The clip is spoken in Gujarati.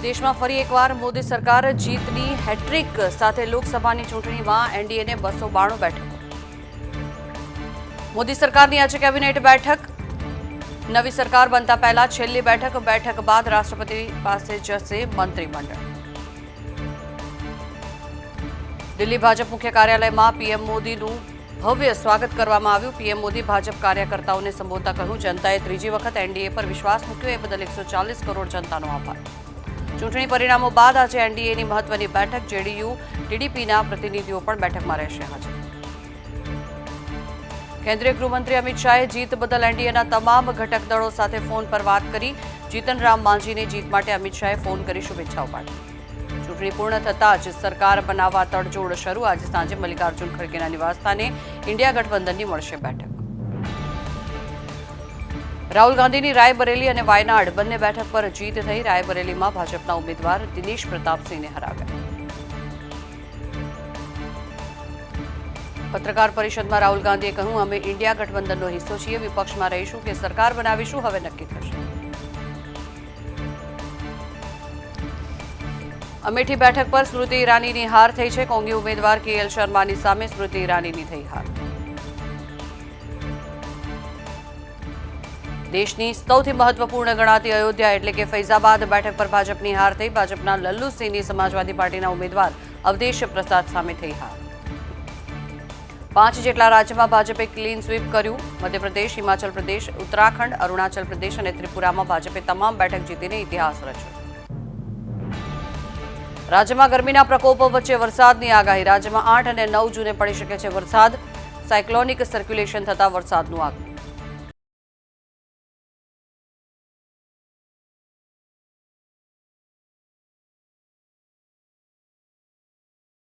દેશમાં ફરી એકવાર મોદી સરકાર જીતની હેટ્રિક સાથે લોકસભાની ચૂંટણીમાં એનડીએને 292 બેઠકો. મોદી સરકારની આજે કેબિનેટ બેઠક. નવી સરકાર બનતા પહેલા છેલ્લી બેઠક બાદ રાષ્ટ્રપતિ પાસે જશે મંત્રીમંડળ. દિલ્હી ભાજપ મુખ્ય કાર્યાલયમાં પીએમ મોદીનું ભવ્ય સ્વાગત કરવામાં આવ્યું. પીએમ મોદી ભાજપ કાર્યકર્તાઓને સંબોધતા કહ્યું, જનતાએ ત્રીજી વખત એનડીએ પર વિશ્વાસ મૂક્યો, એ બદલ 140 કરોડ જનતાનો આભાર. ચૂંટણી પરિણામો બાદ આજે એનડીએની મહત્વની બેઠક. જેડીયુ ટીડીપીના પ્રતિનિધિઓ પણ બેઠકમાં રહેશે હાજર. કેન્દ્રીય ગૃહમંત્રી અમિત શાહે જીત બદલ એનડીએના તમામ ઘટક દળો સાથે ફોન પર વાત કરી. જીતન રામ માંઝીને જીત માટે અમિત શાહે ફોન કરી શુભેચ્છાઓ પાઠવી. ચૂંટણી પૂર્ણ થતાં જ સરકાર બનાવવા તડજોડ શરૂ. આજે સાંજે મલ્લિકાર્જુન ખડગેના નિવાસસ્થાને ઇન્ડિયા ગઠબંધનની મળશે બેઠક. રાહુલ ગાંધીની રાયબરેલી અને વાયનાડ બંને બેઠક પર જીત થઈ. રાયબરેલીમાં ભાજપના ઉમેદવાર દિનેશ પ્રતાપસિંહને હરાવ્યા. પત્રકાર પરિષદમાં રાહુલ ગાંધીએ કહ્યું, અમે ઇન્ડિયા ગઠબંધનનો હિસ્સો છીએ, વિપક્ષમાં રહીશું કે સરકાર બનાવીશું હવે નક્કી થશે. અમેઠી બેઠક પર સ્મૃતિ ઈરાનીની હાર થઈ છે. કોંગી ઉમેદવાર કેએલ શર્માની સામે સ્મૃતિ ઈરાનીની થઈ હાર. દેશની સૌથી મહત્વપૂર્ણ ગણાતી અયોધ્યા એટલે કે ફૈઝાબાદ બેઠક પર ભાજપની હાર થઈ. ભાજપના લલ્લુ સિંહની સમાજવાદી પાર્ટીના ઉમેદવાર અવધેશ પ્રસાદ સામે થઈ હાર. 5 જેટલા રાજ્યમાં ભાજપે ક્લીન સ્વીપ કર્યું. મધ્યપ્રદેશ, હિમાચલ પ્રદેશ, ઉત્તરાખંડ, અરુણાચલ પ્રદેશ અને ત્રિપુરામાં ભાજપે તમામ બેઠક જીતીને ઇતિહાસ રચ્યો. રાજ્યમાં ગરમીના પ્રકોપ વચ્ચે વરસાદની આગાહી. રાજ્યમાં 8 અને 9 જૂને પડી શકે છે વરસાદ. સાયક્લોનિક સર્ક્યુલેશન થતા વરસાદનું આગમન.